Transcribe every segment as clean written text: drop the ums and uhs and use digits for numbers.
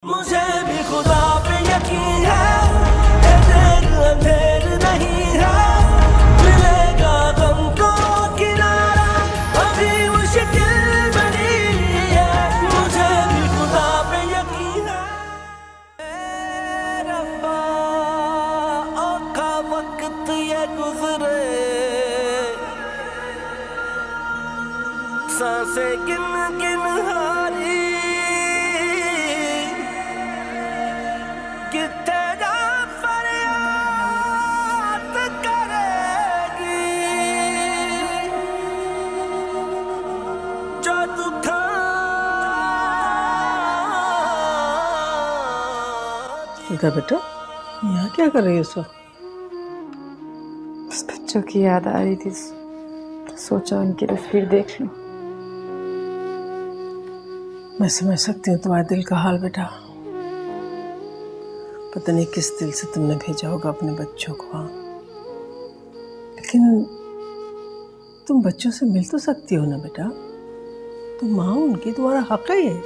मुझे भी खुदा पे यकीन है, देर अंधेर नहीं है, मिलेगा गम को किनारा, अभी मुश्किल बनी है, मुझे भी खुदा पे यकीन है। रब्बा औखा वक्त ये गुजरे, सांसें गिन गिन हारी, तेरा फरियाद करेगी, जो दुखा बेटा यहाँ क्या कर रही है इस वक्त? बस बच्चों की याद आ रही थी तो सोचा उनकी तस्वीर देख लूं। मैं समझ सकती हूँ तुम्हारे दिल का हाल बेटा। पता नहीं किस दिल से तुमने भेजा होगा अपने बच्चों को वहाँ, लेकिन तुम बच्चों से मिल तो सकती हो ना बेटा। तुम माँ उनकी, तुम्हारा हक है ये।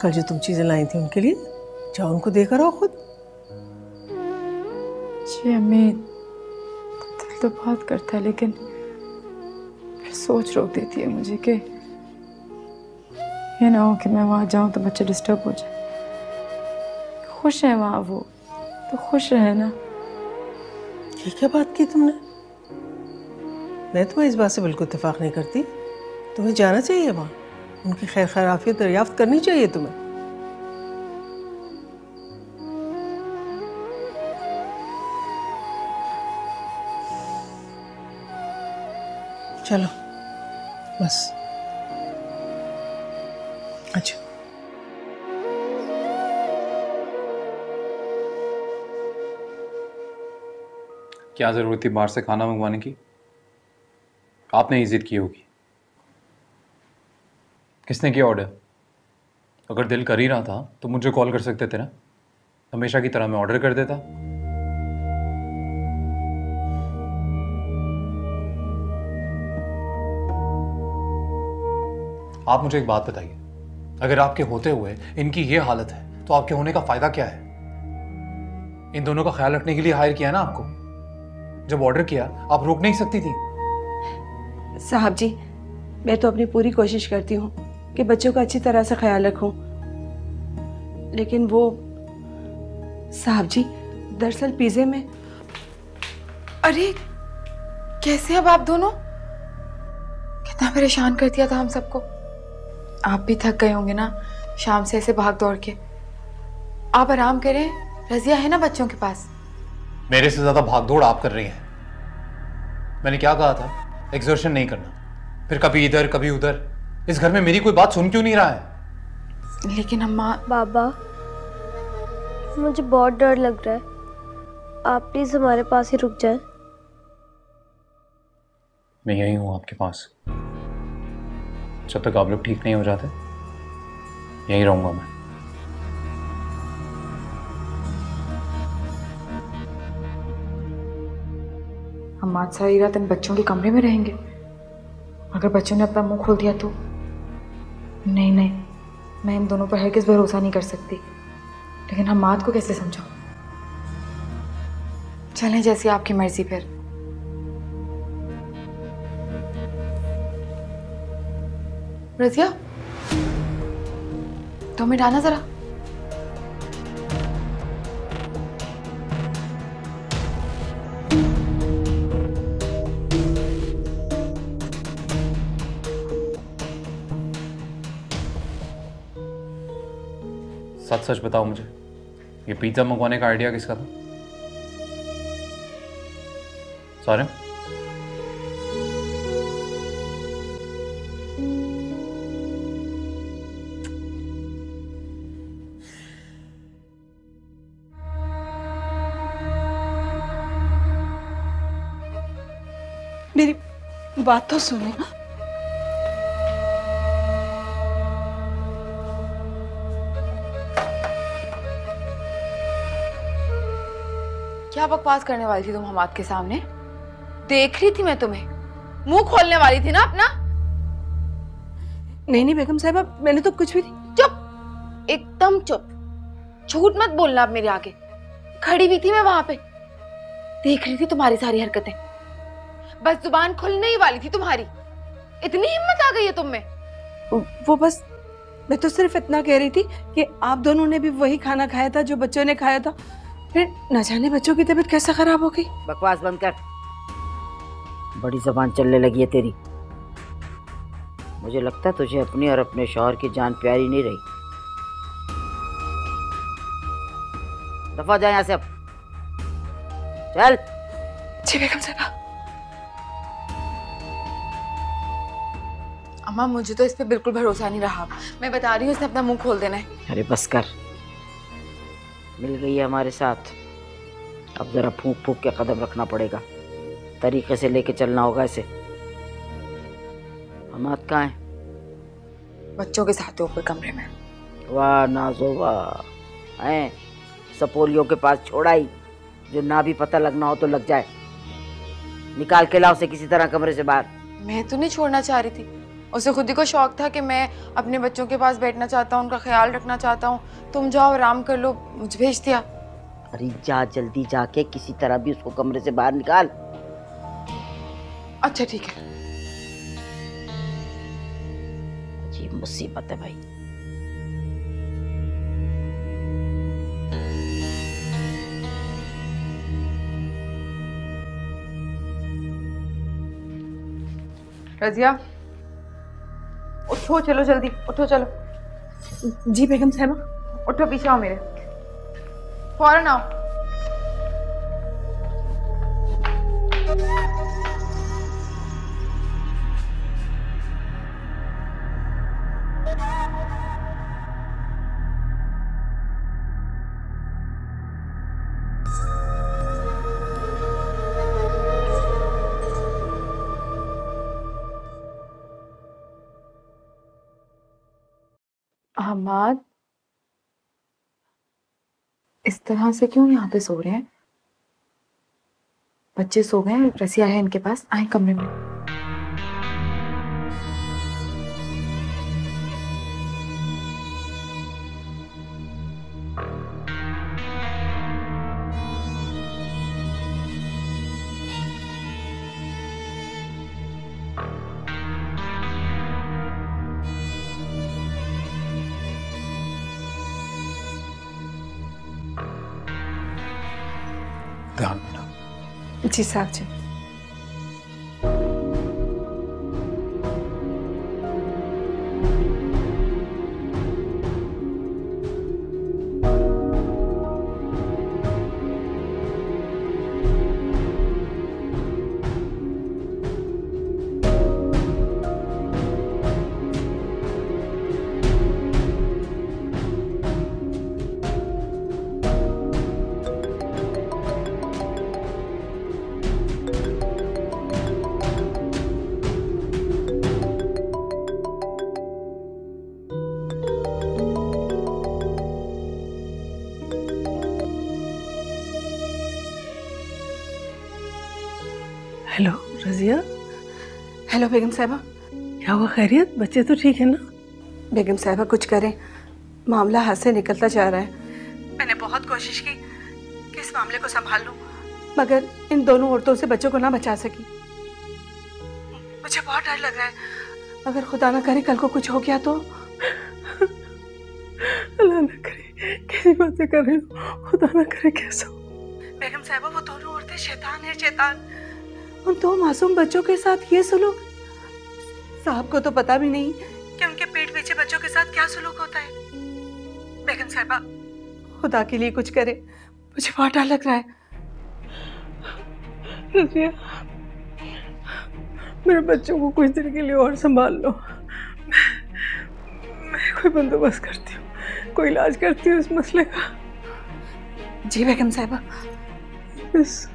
कल जो तुम चीजें लाई थी उनके लिए, जाओ उनको देकर आओ खुद। जी अम्मी, दिल तो बहुत करता है लेकिन फिर सोच रोक देती है मुझे कि ये ना हो कि मैं वहाँ जाऊँ तो बच्चे डिस्टर्ब हो जाए। खुश है वहाँ वो, तो खुश रहे ना। ये क्या बात की तुमने? मैं तुम्हें इस बात से बिल्कुल इत्तेफाक नहीं करती। तुम्हें जाना चाहिए वहाँ, उनकी खैर खैराफियत दरियाफ्त करनी चाहिए तुम्हें। चलो बस। अच्छा क्या ज़रूरत थी बाहर से खाना मंगवाने की? आपने ही जिद की होगी। किसने किया ऑर्डर? अगर दिल कर ही रहा था तो मुझे कॉल कर सकते थे ना, हमेशा की तरह मैं ऑर्डर कर देता। आप मुझे एक बात बताइए, अगर आपके होते हुए इनकी ये हालत है तो आपके होने का फायदा क्या है? इन दोनों का ख्याल रखने के लिए हायर किया ना आपको। जब ऑर्डर किया आप रोक नहीं सकती थी? साहब जी, मैं तो अपनी पूरी कोशिश करती हूँ कि बच्चों का अच्छी तरह से ख्याल रखूं, लेकिन वो साहब जी दरअसल पिज़्ज़े में। अरे कैसे अब आप दोनों? कितना परेशान कर दिया था हम सबको। आप भी थक गए होंगे ना शाम से ऐसे भाग दौड़ के। आप आराम करें, रजिया है ना बच्चों के पास। मेरे से ज्यादा भागदौड़ आप कर रही हैं। मैंने क्या कहा था? एक्सर्शन नहीं करना, फिर कभी इधर कभी उधर। इस घर में मेरी कोई बात सुन क्यों नहीं रहा है? लेकिन अम्मा। बाबा, मुझे बहुत डर लग रहा है, आप प्लीज हमारे पास ही रुक जाएं। मैं यही हूं आपके पास, जब तक आप लोग ठीक नहीं हो जाते यहीं रहूंगा मैं। हम आज सारी रात इन बच्चों के कमरे में रहेंगे? अगर बच्चों ने अपना मुंह खोल दिया तो? नहीं नहीं, मैं इन दोनों पर हरगिज़ भरोसा नहीं कर सकती। लेकिन हम मात को कैसे समझाऊं? चलें जैसी आपकी मर्जी। फिर रजिया, 2 मिनट आना जरा। सच सच बताओ मुझे, ये पिज्जा मंगवाने का आइडिया किसका था? सारे मेरी बात तो सुनो। क्या बकवास करने वाली थी तुम हमाद के सामने? देख रही थी मैं तुम्हें, मुंह खोलने वाली थी ना अपना। नहीं नहीं बेगम साहिबा, मैंने तो कुछ भी नहीं। चुप, चुप, झूठ मत बोलना अब मेरे आगे। खड़ी भी थी मैं वहां पे, देख रही थी तुम्हारी सारी हरकतें। बस जुबान खुलने ही वाली थी तुम्हारी, इतनी हिम्मत आ गई है तुम में। वो बस, मैं तो सिर्फ इतना कह रही थी कि आप दोनों ने भी वही खाना खाया था जो बच्चों ने खाया था, फिर न जाने बच्चों की तबीयत कैसे खराब हो गई। बकवास बंद कर, बड़ी जबान चलने लगी है तेरी। मुझे लगता है तुझे अपनी और अपने शौहर की जान प्यारी नहीं रही। दफा जा यहाँ से अब, चल। जी बेगम साहबा। अम्मा मुझे तो इस पे बिल्कुल भरोसा नहीं रहा, मैं बता रही हूँ इसने अपना मुंह खोल देना है। अरे बस कर, मिल गई है हमारे साथ, अब जरा फूंक फूंक के कदम रखना पड़ेगा, तरीके से लेके चलना होगा इसे। हमाद कहाँ है? बच्चों के साथ ऊपर कमरे में। वाह नाजो वाह, हैं सपोलियों के पास छोड़ा ही, जो ना भी पता लगना हो तो लग जाए। निकाल के लाओ उसे किसी तरह कमरे से बाहर। मैं तो नहीं छोड़ना चाह रही थी, उसे खुद ही को शौक था कि मैं अपने बच्चों के पास बैठना चाहता हूँ, उनका ख्याल रखना चाहता हूँ। तुम जाओ आराम कर लो, मुझे भेज दिया। अरे जा जल्दी जाके किसी तरह भी उसको कमरे से बाहर निकाल। अच्छा ठीक है। अजीब मुसीबत है भाई। रजिया उठो, चलो जल्दी उठो, चलो। जी बेगम साहबा। उठो, पीछे आओ मेरे, फौरन आओ। हमाद इस तरह से क्यों यहाँ पे सो रहे हैं? बच्चे सो गए हैं, रसिया है इनके पास, आए कमरे में। ध्यान देना। जी साहब जी। हेलो रजिया। हेलो बेगम साहबा। क्या हुआ, खैरियत? बच्चे तो ठीक है ना? बेगम साहबा कुछ करें, मामला हाथ से निकलता जा रहा है। मैंने बहुत कोशिश की कि इस मामले को संभाल लूं, मगर इन दोनों औरतों से बच्चों को ना बचा सकी। मुझे बहुत डर लग रहा है, अगर खुदा ना करे कल को कुछ हो गया तो। अल्लाह ना करे, कैसी बातें कर रही हो, खुदा ना करे कैसा। बेगम साहबा वो दोनों औरतें शैतान है, शैतान। उन दो मासूम बच्चों के साथ ये सुलूक, साहब को तो पता भी नहीं कि उनके पेट पीछे बच्चों के साथ क्या सुलूक होता है। बेगम साहबा खुदा के लिए कुछ करे, मुझे बहुत डर लग रहा है। रजिया, मेरे बच्चों को कुछ दिन के लिए और संभाल लो, मैं कोई बंदोबस्त करती हूँ, कोई इलाज करती हूँ इस मसले का। जी बेगम साहबा। बस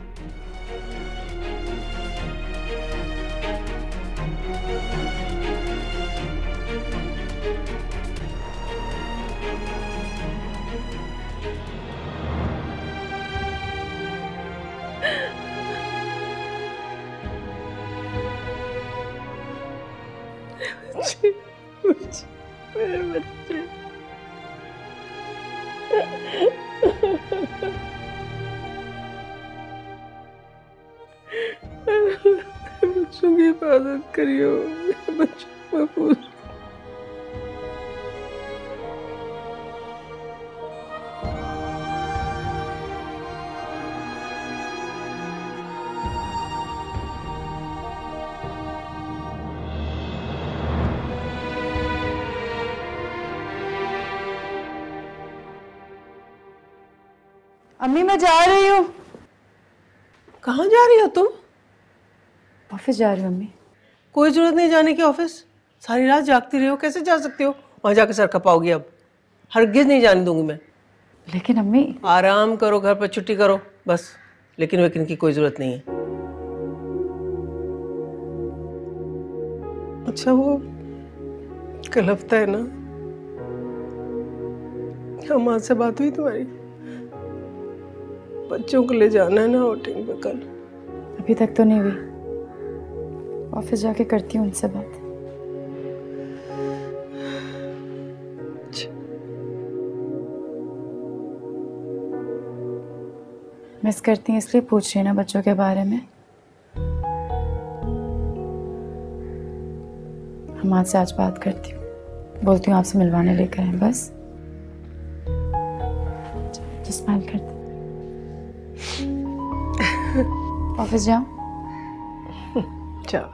मेरे बच्चे। बच्चों की हिफाजत करियो, बच्चों महफूज। अम्मी मैं जा रही हूँ। कहाँ जा रही हो तुम? ऑफिस जा रही हूँ अम्मी। कोई जरूरत नहीं जाने की ऑफिस। सारी रात जागती रही हो, कैसे जा सकती हो? वहां जाकर सर खपाओगी। अब हरगिज नहीं जाने दूंगी मैं। लेकिन अम्मी। आराम करो, घर पर छुट्टी करो बस। लेकिन वेकिन की कोई जरूरत नहीं है। अच्छा वो कल हफ्ता है ना, माँ से बात हुई तुम्हारी? बच्चों को ले जाना है ना आउटिंग पे कल। अभी तक तो नहीं हुई, ऑफिस जाके करती हूँ उनसे बात। मिस करती हैं इसलिए पूछ रही ना बच्चों के बारे में। हम आज से आज बात करती हूँ, बोलती हूँ आपसे मिलवाने लेकर आए बस। स्माइल करती। ऑफिस जाओ। जाओ।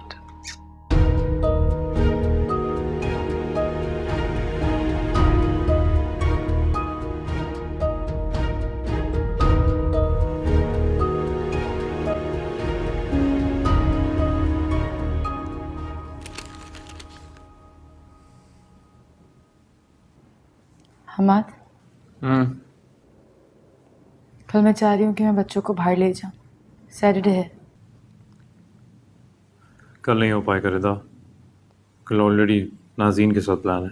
हमाद, कल मैं चाह रही हूँ कि मैं बच्चों को बाहर ले जाऊँ। सैटरडे है। कल नहीं हो पाएगा रिदा, कल ऑलरेडी नाज़ीन के साथ प्लान है।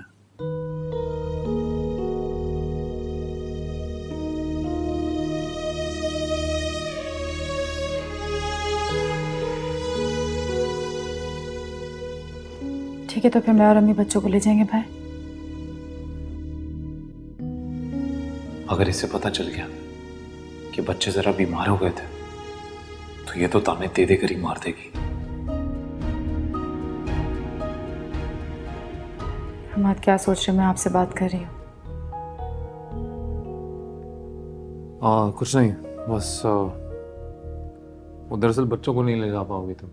ठीक है, तो फिर मैं और अम्मी बच्चों को ले जाएंगे बाहर। अगर इसे पता चल गया कि बच्चे जरा बीमार हो गए थे तो ये तो ताने दे दे कर ही मार देगी। हमाद क्या सोच रहे, मैं आपसे बात कर रही हूँ। कुछ नहीं, बस वो दरअसल बच्चों को नहीं ले जा पाओगी तुम।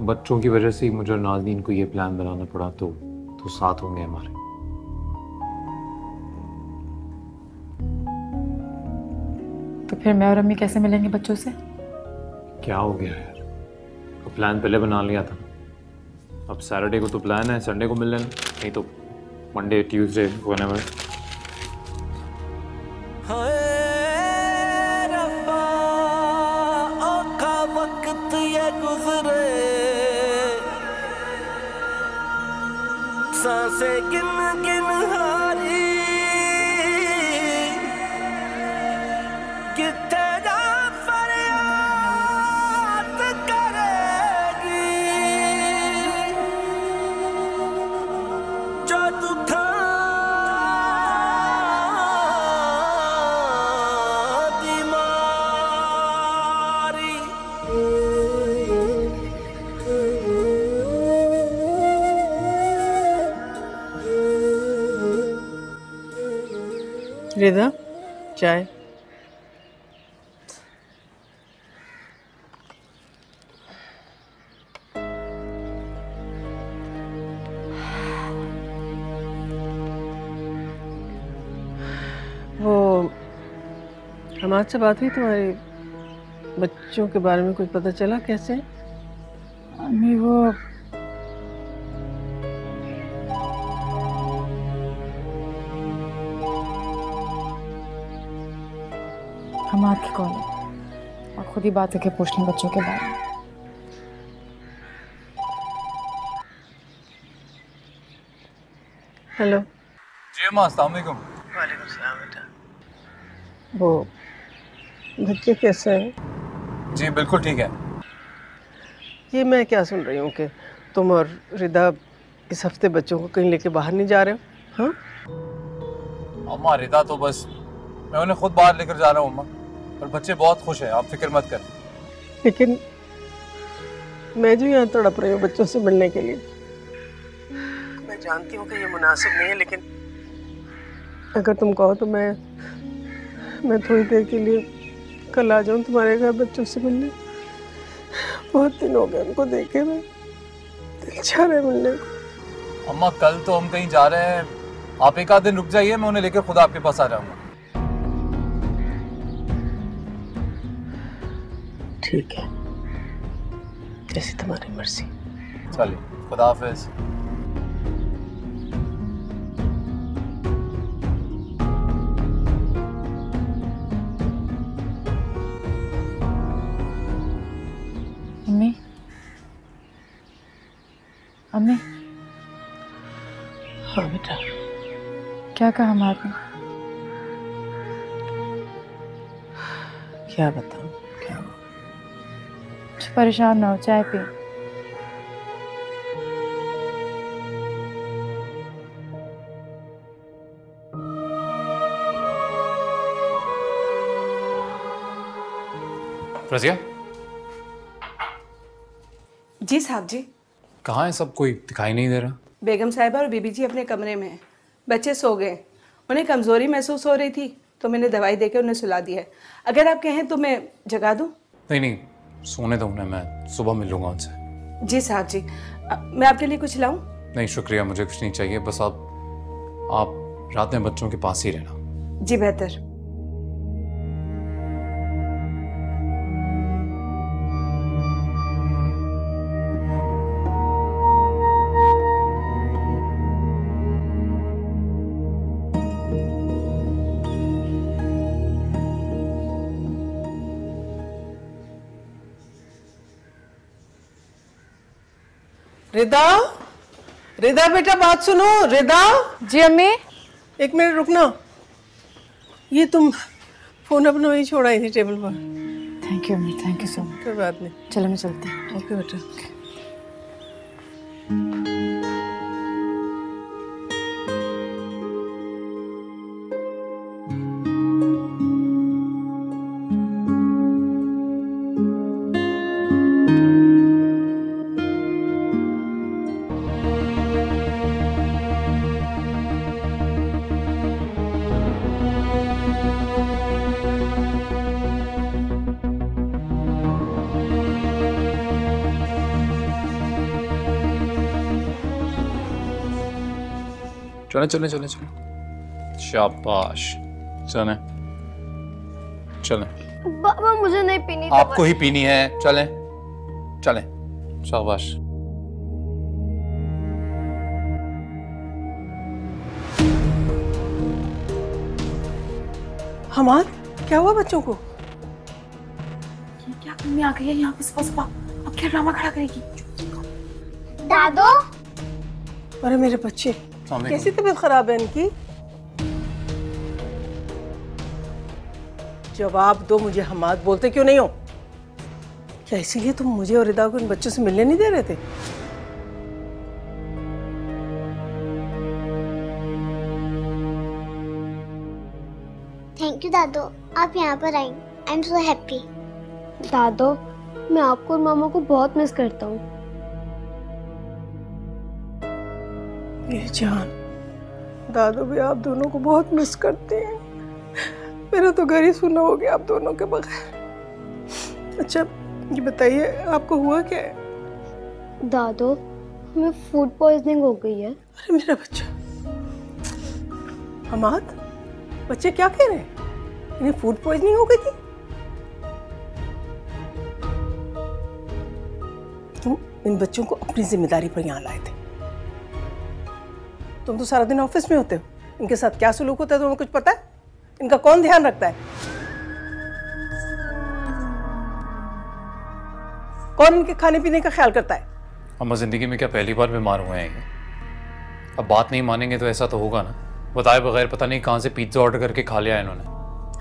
बच्चों की वजह से ही मुझे और नाज़नीन को ये प्लान बनाना पड़ा, तो साथ होंगे हमारे। तो फिर मैं और अम्मी कैसे मिलेंगे बच्चों से? क्या हो गया यार, तो प्लान पहले बना लिया था। अब सैटरडे को तो प्लान है, संडे को मिल लेना, नहीं तो मंडे ट्यूसडे व्हेनेवर। रब्बा औखा वक्त ये गुजरे, सांसें गिन गिन हारी, कितने जा फरियाद करेगी, जो तू था दीमारी। रिदा, चाय। वो हमारे से बात हुई तुम्हारे बच्चों के बारे में? कुछ पता चला कैसे? अम्मी वो हमाद की कॉल है और खुद ही बात करके पूछ लें बच्चों के बारे में। हेलो जी अम्मा, अस्सलाम वालेकुम। वालेकुम सलाम बेटा। वो बच्चे कैसे हैं? जी बिल्कुल ठीक है। ये मैं क्या सुन रही हूँ कि तुम और रिदा इस हफ्ते बच्चों को कहीं लेके बाहर नहीं जा रहे हो? हाँ अम्मा, रिदा तो बस मैं उन्हें खुद बाहर लेकर जा रहा हूँ अम्मा, और बच्चे बहुत खुश हैं, आप फिक्र मत करें। लेकिन मैं जो यहाँ तड़प रही हूँ बच्चों से मिलने के लिए, मैं जानती हूँ कि ये मुनासिब नहीं है, लेकिन अगर तुम कहो तो मैं थोड़ी देर के लिए कल आ जाऊँ तुम्हारे घर बच्चों से मिलने। बहुत दिन हो गए उनको देखे, मैं दिल चाह रहा है मिलने को। अम्मा कल तो हम कहीं जा रहे हैं, आप एक आध दिन रुक जाइए, मैं उन्हें लेकर खुद आपके पास आ जाऊंगा। ठीक है, जैसी तुम्हारी मर्जी। चलिए, खुदा हाफिज। अम्मी, अम्मी, हाँ बेटा। क्या कहा माँ ने? क्या बताऊं, क्या हुआ? परेशान ना हो, चाय पी। रज़िया, जी साहब जी। कहाँ है सब? कोई दिखाई नहीं दे रहा। बेगम साहिबा और बीबी जी अपने कमरे में हैं। बच्चे सो गए, उन्हें कमज़ोरी महसूस हो रही थी तो मैंने दवाई देकर उन्हें सुला दिया है। अगर आप कहें तो मैं जगा दूं? नहीं नहीं, सोने दो उन्हें, मैं सुबह मिल लूंगा उनसे। जी साहब जी। मैं आपके लिए कुछ लाऊं? नहीं शुक्रिया, मुझे कुछ नहीं चाहिए, बस आप रात में बच्चों के पास ही रहना। जी बेहतर। रिदा, रिदा बेटा बात सुनो। रिदा, जी अम्मी। एक मिनट रुकना। ये तुम फोन अपना वहीं छोड़ आई थी टेबल पर। थैंक यू अम्मी, थैंक यू सो मच। कोई बात नहीं, चलो मैं चलती हूँ। ओके बेटा। चले चले चले चले, शाबाश, चले चले। बाबा मुझे नहीं पीनी। आपको ही पीनी है, चले चले, शाबाश। हमाद, क्या हुआ बच्चों को? ये क्या अम्मी आ गई है यहाँ पे सुबह सुबह? अब क्या ड्रामा खड़ा करेगी? दादो, अरे मेरे बच्चे, कैसी तबीयत खराब है इनकी? जवाब दो मुझे। हमाद, बोलते क्यों नहीं हो? क्या इसीलिए तुम मुझे और रिदा को इन बच्चों से मिलने नहीं दे रहे थे? थैंक यू दादो, आप यहाँ पर आई। I am so happy. दादो, मैं आपको और मामा को बहुत मिस करता हूँ। ये जान, दादू भी आप दोनों को बहुत मिस करते हैं। मेरा तो घर ही सुना हो गया आप दोनों के बगैर। अच्छा ये बताइए, आपको हुआ क्या है? दादो, हमें फूड पॉइजनिंग हो गई है। अरे मेरा बच्चा। हमाद, बच्चे क्या कह रहे हैं? इन्हें फूड पॉइजनिंग हो गई थी? तुम इन बच्चों को अपनी जिम्मेदारी पर यहाँ लाए थे। तुम तो सारा दिन ऑफिस में होते हो, इनके साथ क्या सुलूक होता है तुम्हें कुछ पता है? इनका कौन ध्यान रखता है? कौन इनके खाने पीने का ख्याल करता है? अम्मा जिंदगी में क्या पहली बार बीमार हुए हैं ये? अब बात नहीं मानेंगे तो ऐसा तो होगा ना। बताए बगैर पता नहीं कहाँ से पिज्जा ऑर्डर करके खा लिया इन्होंने।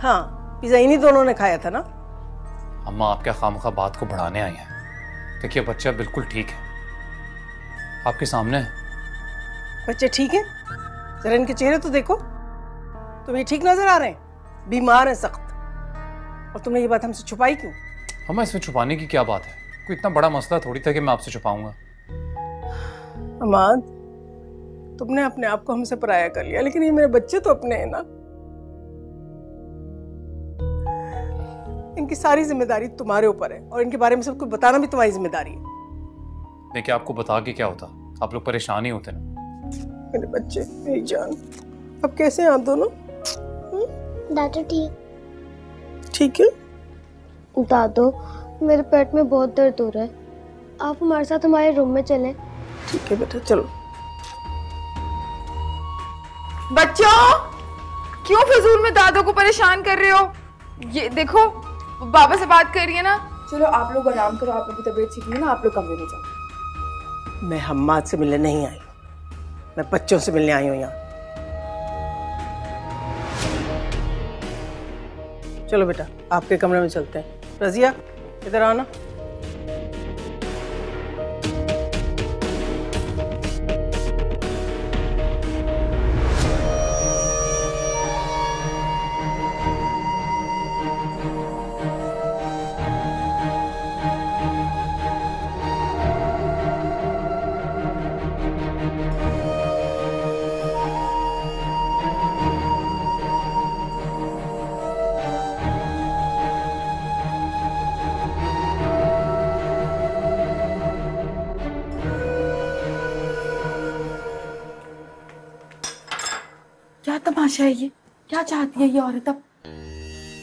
हाँ, पिज्जा इन्हीं दोनों ने खाया था ना। अम्मा आप क्या खामखा बात को बढ़ाने आई हैं? देखिए बच्चा बिल्कुल ठीक है, आपके सामने है। बच्चे ठीक है? जरा इनके चेहरे तो देखो, तुम्हें ठीक नजर आ रहे हैं? बीमार हैं सख्त। और तुमने ये बात हमसे छुपाई क्यों? अम्मा इसमें छुपाने की क्या बात है? कोई इतना बड़ा मसला थोड़ी था कि मैं आपसे छुपाऊंगा। अमाद, तुमने अपने आप को हमसे पराया कर लिया, लेकिन ये मेरे बच्चे तो अपने हैं ना। इनकी सारी जिम्मेदारी तुम्हारे ऊपर है और इनके बारे में सबको बताना भी तुम्हारी जिम्मेदारी है। देखिए आपको बता के क्या होता, आप लोग परेशान ही होते ना। मेरे बच्चे, मेरी जान, अब कैसे हैं आप दोनों? दादू ठीक है। दादू, मेरे पेट में बहुत दर्द हो रहा है, आप हमारे साथ हमारे रूम में चलें। ठीक है बेटा, चलो। बच्चों, क्यों फिजूल में दादू को परेशान कर रहे हो? ये देखो, बाबा से बात कर रही है ना। चलो आप लोग आराम करो, आप लोगों की तबीयत ठीक नहीं है ना, आप लोग कमरे में जाओ। मैं हम्माद से मिलने नहीं आई, मैं बच्चों से मिलने आई हूँ यहाँ। चलो बेटा, आपके कमरे में चलते हैं। रजिया, इधर आना। क्या तमाशा है ये? क्या चाहती है ये औरत? अब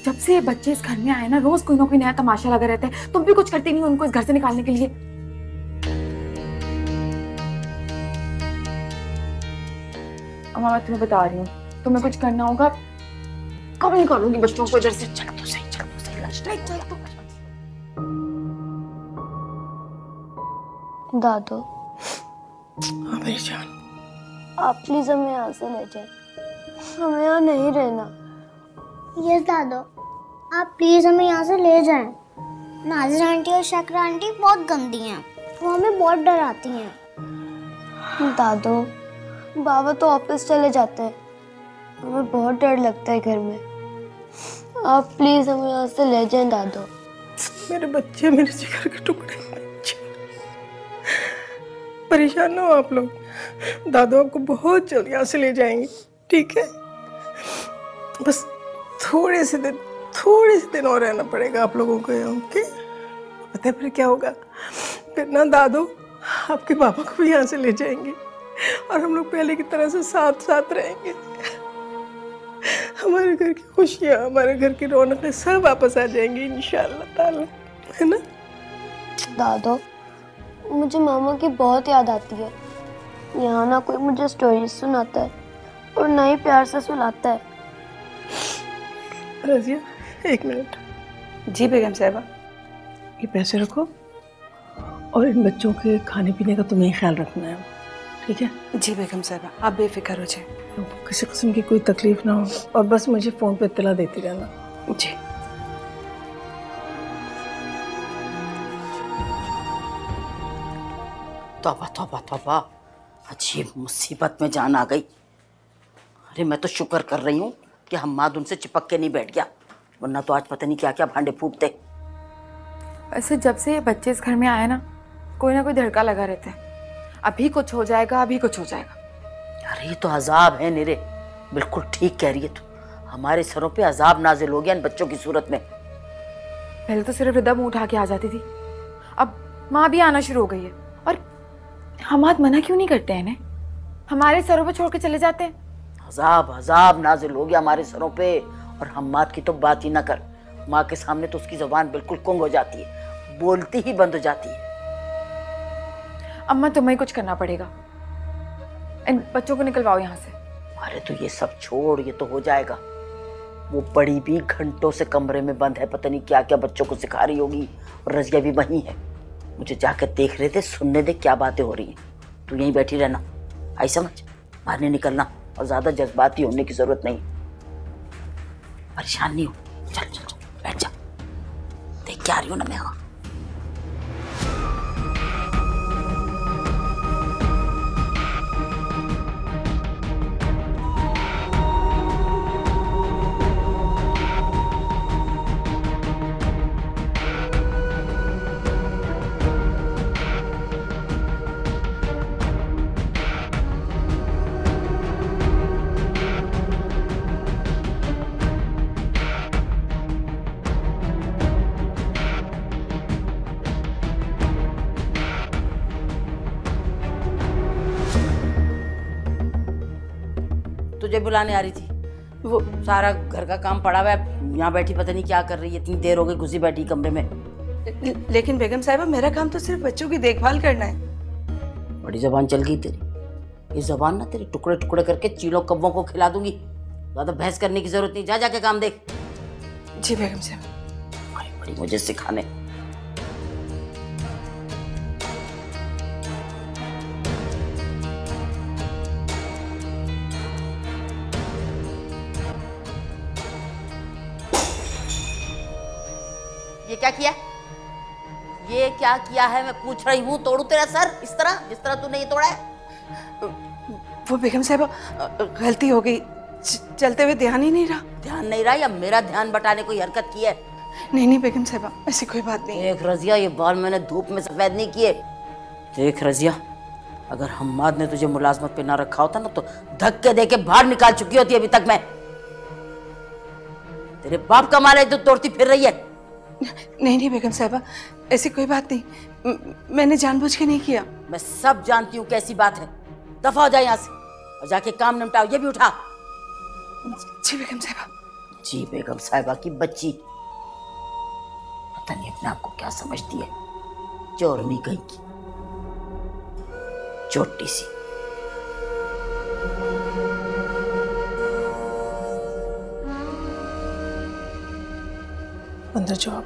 जब से ये बच्चे इस घर में आए ना, रोज कोई ना कोई नया तमाशा लगा रहता है। तुम भी कुछ करती नहीं हो उनको इस घर से निकालने के लिए। अम्मा, मैं तुम्हें बता रही हूँ, तुम्हें कुछ करना होगा। कब निकालूंगी बच्चों को इधर से? चल तो सही, चल तो सही, चल तो। दादू, हाँ मेरी जान, आप प्लीज हमें यहाँ से ले जाए, हमें यहाँ नहीं रहना। यस दादू, आप प्लीज हमें यहाँ से ले जाएं। नाजिर आंटी और शकरा आंटी बहुत गंदी हैं, वो हमें बहुत डराती हैं। दादू, बाबा तो ऑफिस चले जाते हैं, हमें बहुत डर लगता है घर में। आप प्लीज हमें यहाँ से ले जाएं दादू। मेरे बच्चे, मेरे जिगर के टुकड़े, परेशान ना हो आप लोग। दादू आपको बहुत जल्द यहाँ से ले जाएंगे, ठीक है? बस थोड़े से दिन और रहना पड़ेगा आप लोगों को यहाँ, ओके? पता है फिर क्या होगा? फिर ना दादू आपके पापा को भी यहाँ से ले जाएंगे और हम लोग पहले की तरह से साथ साथ रहेंगे। हमारे घर की खुशियाँ, हमारे घर की रौनकें सब वापस आ जाएंगी इंशाअल्लाह ताला, है ना? दादू, मुझे मामा की बहुत याद आती है। यहाँ ना कोई मुझे स्टोरी सुनाता है और ना ही प्यार से सुलाता है। रजिया, एक मिनट। जी बेगम साहिबा। ये पैसे रखो और इन बच्चों के खाने पीने का तुम्हें ख्याल रखना है, ठीक है? जी बेगम साहिबा, आप बेफिक्र हो जाए। किसी किस्म की कोई तकलीफ ना हो और बस मुझे फ़ोन पे इत्तला देती रहना। जी। तौबा तौबा तौबा, अजीब मुसीबत में जान आ गई। अरे मैं तो शुक्र कर रही हूँ कि हम्माद उनसे चिपक के नहीं बैठ गया, वरना तो आज पता नहीं क्या क्या भांडे फूटते। ऐसे जब से ये बच्चे इस घर में आए ना कोई धड़का लगा रहता है। अभी कुछ हो जाएगा, अभी कुछ हो जाएगा। अरे ये तो अजाब है निरे, बिल्कुल ठीक कह रही है तू। हमारे सरों पे अजाब नाजिल हो गया इन बच्चों की सूरत में। पहले तो सिर्फ रिदा मुंह उठा के आ जाती थी, अब माँ भी आना शुरू हो गई है। और हमाद मना क्यों नहीं करते हैं इन्हें? हमारे सरों पे छोड़ के चले जाते हैं। अजाब अजाब नाजिल हो गया हमारे सरों पे। और हम्माद की तो बात ही ना कर, माँ के सामने तो उसकी जुबान बिल्कुल कुंग हो जाती है, बोलती ही बंद हो जाती है। अम्मा, तुम्हें कुछ करना पड़ेगा, इन बच्चों को निकलवाओ यहाँ से। अरे तो ये सब छोड़, ये तो हो जाएगा। वो बड़ी भी घंटों से कमरे में बंद है, पता नहीं क्या क्या बच्चों को सिखा रही होगी। और रजिया भी वहीं है, मुझे जाकर देख रहे थे, सुनने दे क्या बातें हो रही हैं। तू यहीं बैठी रहना, आई समझ, बाहर नहीं निकलना और ज्यादा जज्बाती होने की जरूरत नहीं। परेशान नहीं हो, चल चल चल बैठ जा, देख क्या आ रही हूँ ना मैं। हाँ बुलाने आ रही थी? वो सारा घर का काम पड़ा हुआ है, यहाँ बैठी पता नहीं क्या कर रही है, इतनी देर हो गई घुसी बैठी कमरे में। लेकिन बेगम साहिबा मेरा काम तो सिर्फ बच्चों की देखभाल करना है। बड़ी जबान चल गई तेरी, ये जबान ना तेरी टुकड़े टुकड़े करके चीलों कब्बों को खिला दूंगी। ज्यादा बहस करने की जरूरत नहीं, जा जाके काम देख। जी बेगम साहिबा। भाई बड़ी मुझे सिखाने। ये क्या किया? ये क्या किया है मैं पूछ रही हूँ। तोड़ू तेरा सर इस तरह जिस तरह तूने ये तोड़ा है? वो बेगम साहिबा गलती हो गई, चलते हुए ध्यान ही नहीं रहा। ध्यान नहीं रहा या मेरा ध्यान बटाने कोई हरकत की है? नहीं बेगम साहिबा ऐसी कोई बात नहीं। देख रजिया, ये बाल मैंने धूप में सफेद नहीं किए। देख रजिया, अगर हम्माद ने तुझे मुलाजमत पे ना रखा होता ना तो धक्के दे के बाहर निकाल चुकी होती अभी तक मैं। तेरे बाप का माल है जो तोड़ती फिर रही है। नहीं बेगम साहिबा ऐसी कोई बात नहीं, मैंने जानबूझ के नहीं किया। मैं सब जानती हूँ कैसी बात है। दफा हो जाए यहाँ से और जाके काम निपटाओ। ये भी उठा। जी बेगम साहिबा। जी बेगम साहिबा की बच्ची, पता नहीं अपने आप को क्या समझती है। चोरनी कहीं की, छोटी सी। अंदर जाओ आप।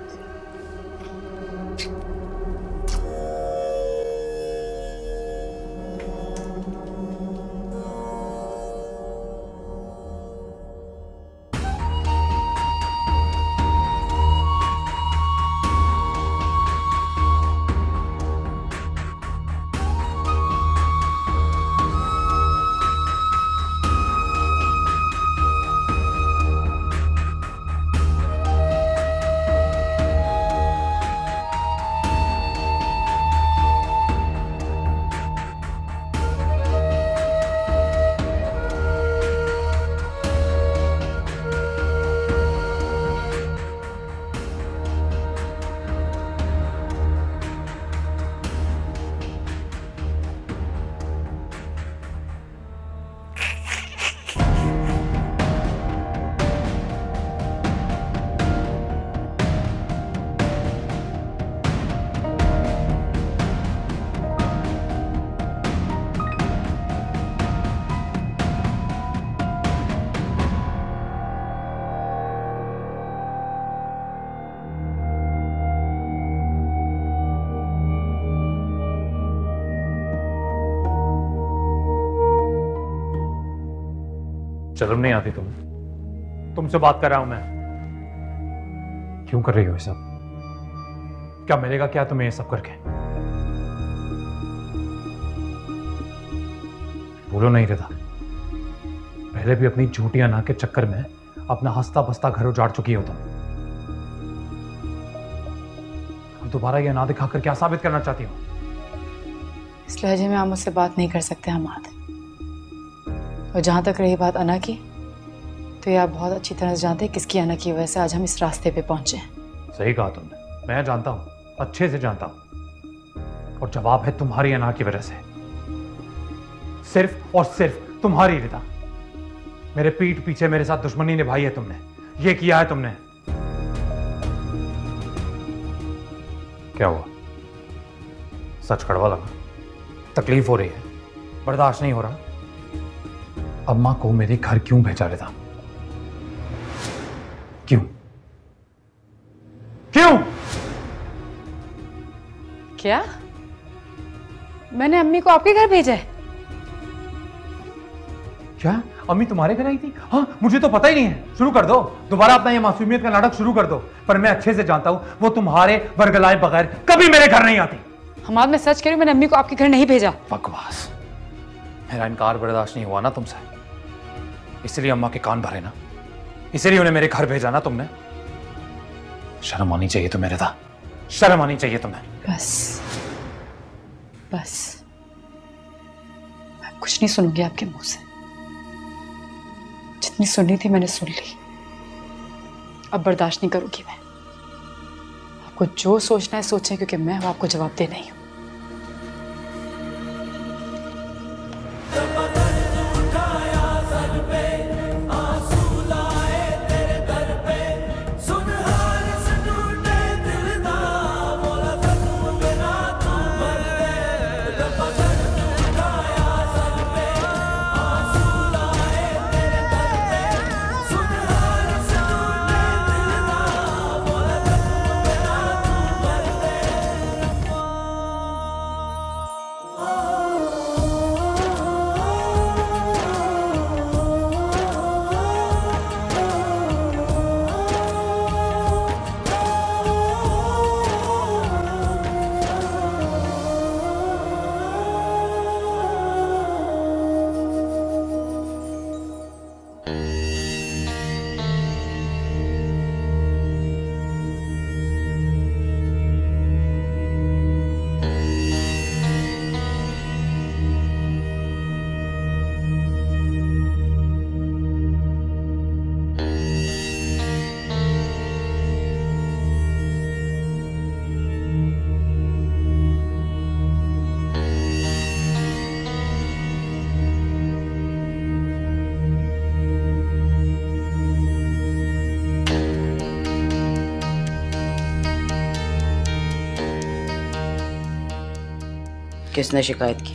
शर्म नहीं आती तुम्हें? तुमसे बात कर रहा हूं मैं। क्यों कर रही हो ये सब? क्या मिलेगा क्या तुम्हें ये सब करके? बोलो नहीं रहता। पहले भी अपनी झूठी अना के चक्कर में अपना हंसता बसता घर उजाड़ चुकी हो तुम। अब दोबारा ये ना दिखाकर क्या साबित करना चाहती हो? इस लहजे में आप मुझसे बात नहीं कर सकते हमाद। और जहां तक रही बात अना की, तो ये आप बहुत अच्छी तरह से जानते हैं किसकी अना की वजह से आज हम इस रास्ते पे पहुंचे हैं। सही कहा तुमने, मैं जानता हूं, अच्छे से जानता हूं। और जवाब है तुम्हारी अना की वजह से। सिर्फ और सिर्फ तुम्हारी रिदा। मेरे पीठ पीछे मेरे साथ दुश्मनी निभाई है तुमने, ये किया है तुमने। क्या हुआ? सच कड़वा लगा? तकलीफ हो रही है? बर्दाश्त नहीं हो रहा? अम्मा को मेरे घर क्यों भेजा रिदा? क्यों? क्यों? क्या? मैंने अम्मी को आपके घर भेजा है? क्या अम्मी तुम्हारे घर आई थी? हाँ, मुझे तो पता ही नहीं है। शुरू कर दो दोबारा अपना ये मासूमियत का नाटक शुरू कर दो। पर मैं अच्छे से जानता हूं वो तुम्हारे बरगलाए बगैर कभी मेरे घर नहीं आती। हमाद, मैं सच कह रही हूं, मैंने अम्मी को आपके घर नहीं भेजा। बकवास। मेरा इनकार बर्दाश्त नहीं हुआ ना तुमसे, इसलिए अम्मा के कान भरे ना, इसलिए उन्हें मेरे घर भेजा ना तुमने। शर्म आनी चाहिए तुम्हें रिदा, शर्म आनी चाहिए तुम्हें। बस बस, मैं कुछ नहीं सुनूंगी आपके मुंह से। जितनी सुननी थी मैंने सुन ली, अब बर्दाश्त नहीं करूंगी मैं। आपको जो सोचना है सोचें, क्योंकि मैं आपको जवाब दे नहीं हूं। उठाया सर पे किसने शिकायत की?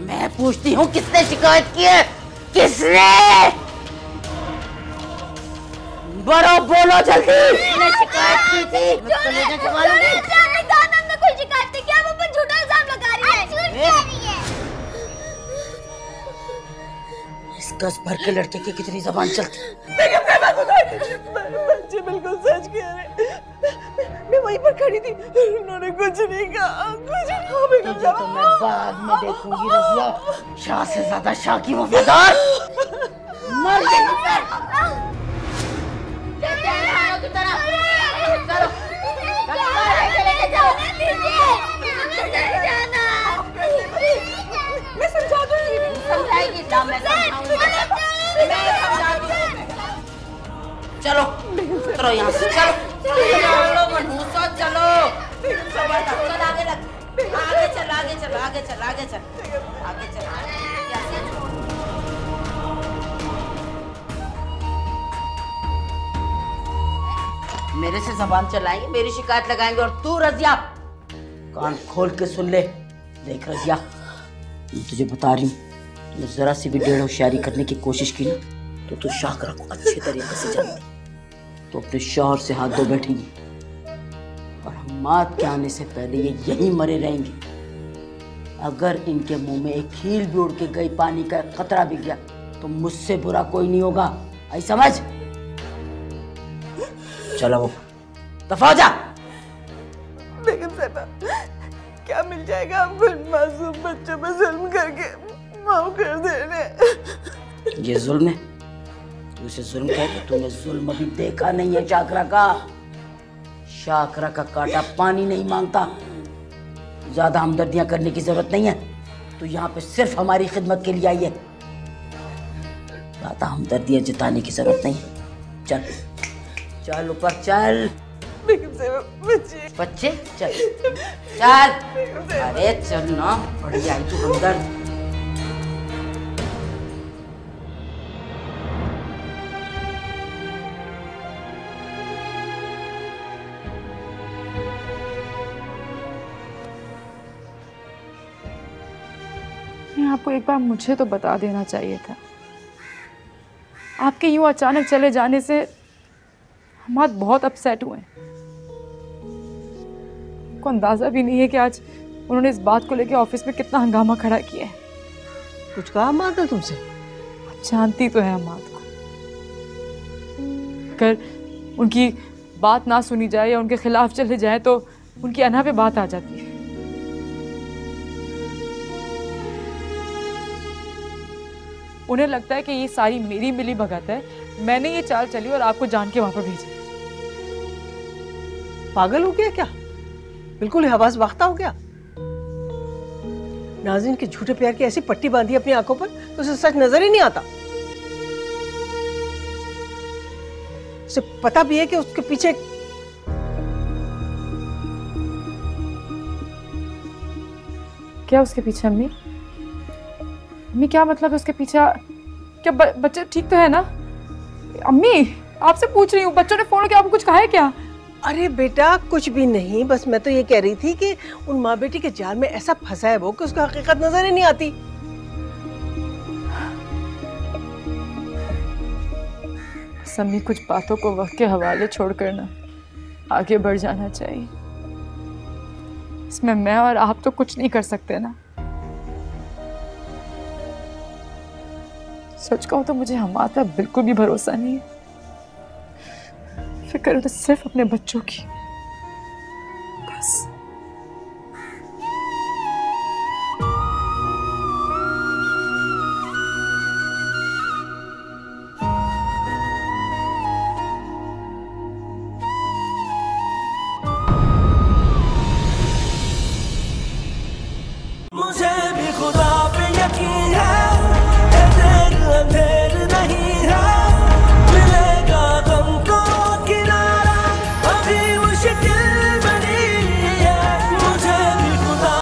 मैं पूछती हूँ किसने शिकायत की है? किसने? बड़ो बोलो जल्दी। किसने शिकायत की थी? मैं कलेजा चबा लूंगी। हमने कोई शिकायत नहीं किया, वो पर झूठा इल्जाम लगा रही है। इस गस भर के लड़के की कितनी जबान चलती है? बच्चे बिल्कुल सच कह रहे। मैं वहीं पर खड़ी थी, उन्होंने कुछ नहीं कहा, कुछ नहीं। तुझे तो मैं बाद में देखूंगी रजिया। शाह से ज्यादा शाह की वफादार। मर गई। मैं समझा दूंगी। समझाएगी ना, मैं समझाऊंगी। चलो उतरो यहाँ से, चलो चलो मनहूसो, चलो चल आगे लग, आगे चल, आगे चल, आगे चल, आगे चल, आगे चल। मेरे से जबान चलाएंगे, मेरी शिकायत लगाएंगे, और तू रजिया कान खोल के सुन ले। देख रजिया, मैं तुझे बता रही हूँ, तूने जरा सी भी डेढ़ होशियारी करने की कोशिश की ना तो तू शाकरा को अच्छे तरीके से जानती, तो अपने शौहर से हाथ धो बैठेगी, और हम मात के आने से पहले ये यहीं मरे रहेंगे। अगर इनके मुंह में एक हील भी उड़ के गई, पानी का खतरा भी गया, तो मुझसे बुरा कोई नहीं होगा। आई समझ? चलो वो दफा हो जा। बेगम साहबा, क्या मिल जाएगा हमको इन मासूम बच्चों पर जुल्म करके? माफ कर देने। ये जुल्म है? तू इसे जुल्म कहती? तूने जुल्म अभी देखा नहीं है शाकरा का। शाकरा का कांटा पानी नहीं मांगता। ज्यादा हमदर्दियां करने की जरूरत नहीं है। तू यहाँ पे सिर्फ हमारी खिदमत के लिए आई है। ज्यादा हमदर्दियां जताने की जरूरत नहीं है। चल चल ऊपर चल। बच्चे चल चल। अरे चल ना, बड़ी आई तू हमदर्द। आपको एक बार मुझे तो बता देना चाहिए था। आपके यूं अचानक चले जाने से हम बहुत अपसेट हुए। को अंदाजा भी नहीं है कि आज उन्होंने इस बात को लेकर ऑफिस में कितना हंगामा खड़ा किया है। कुछ कहा माता तुमसे? जानती तो है अम्मा को। अगर उनकी बात ना सुनी जाए या उनके खिलाफ चले जाए तो उनकी अना पे बात आ जाती है। उन्हें लगता है कि ये सारी मेरी मिली भगत है, मैंने ये चाल चली और आपको जान के वहां पर भेजा। पागल हो गया क्या? बिल्कुल हवास बाख्ता हो गया। नाज़रीन के झूठे प्यार की ऐसी पट्टी बांधी अपनी आंखों पर तो उसे सच नजर ही नहीं आता। उसे पता भी है कि उसके पीछे क्या, उसके पीछे अम्मी? अम्मी क्या मतलब है उसके पीछे? क्या बच्चे ठीक तो है ना? अम्मी आपसे पूछ रही हूँ, बच्चों ने फोन करके आपको कुछ कहा है क्या? अरे बेटा कुछ भी नहीं, बस मैं तो ये कह रही थी कि उन माँ बेटी के जाल में ऐसा फंसा है वो कि उसको हकीकत नजर ही नहीं आती। अम्मी कुछ बातों को वक्त के हवाले छोड़कर ना आगे बढ़ जाना चाहिए। इसमें मैं और आप तो कुछ नहीं कर सकते ना। सच कहूं तो मुझे हमारे पर बिल्कुल भी भरोसा नहीं है। फिक्र तो सिर्फ अपने बच्चों की, बस।